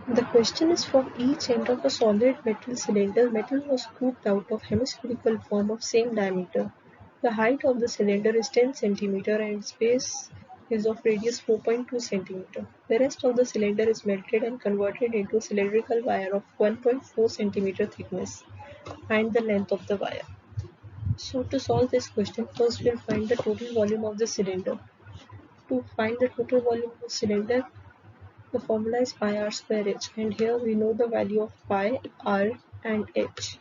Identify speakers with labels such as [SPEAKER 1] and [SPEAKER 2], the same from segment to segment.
[SPEAKER 1] The question is, from each end of a solid metal cylinder, metal was scooped out of hemispherical form of same diameter. The height of the cylinder is 10 cm and its base is of radius 4.2 cm. The rest of the cylinder is melted and converted into a cylindrical wire of 1.4 cm thickness. Find the length of the wire. So to solve this question, first we'll find the total volume of the cylinder. To find the total volume of the cylinder, the formula is pi r square h, and here we know the value of pi, r and h.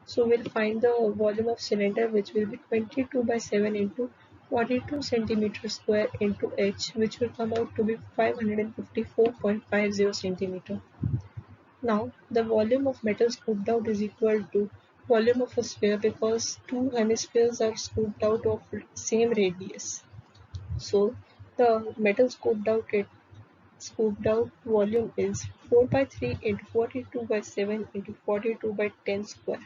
[SPEAKER 1] So we'll find the volume of cylinder, which will be 22 by 7 into 42 centimeter square into h, which will come out to be 554.50 centimeter. Now the volume of metal scooped out is equal to volume of a sphere, because two hemispheres are scooped out of same radius. So the metal scooped out volume is 4 by 3 into 42 by 7 into 42 by 10 square.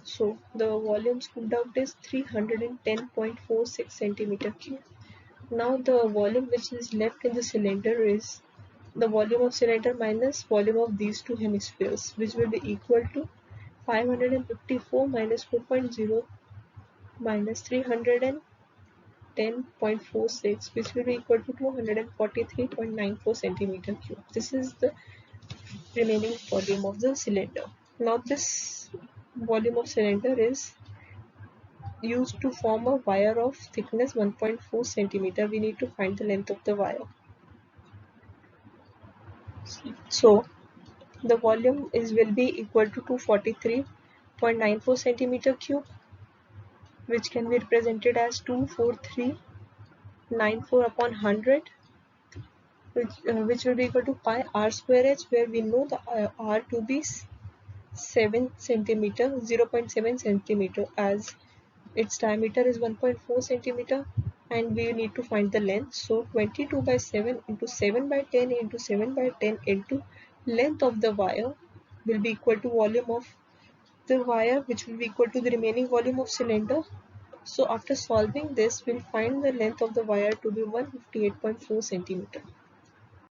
[SPEAKER 1] So the volume scooped out is 310.46 centimeter cube. Now the volume which is left in the cylinder is the volume of cylinder minus volume of these two hemispheres, which will be equal to 554 minus 4.0 minus 310.46, which will be equal to 243.94 centimeter cube. This is the remaining volume of the cylinder. Now this volume of cylinder is used to form a wire of thickness 1.4 centimeter. We need to find the length of the wire. So the volume will be equal to 243.94 centimeter cube, which can be represented as 24394 upon 100, which will be equal to pi r square h, where we know the r to be 7 centimeter, 0.7 centimeter, as its diameter is 1.4 centimeter, and we need to find the length. So 22 by 7 into 7 by 10 into 7 by 10 into length of the wire will be equal to volume of the wire, which will be equal to the remaining volume of cylinder. So after solving this, we'll find the length of the wire to be 158.4 centimeter.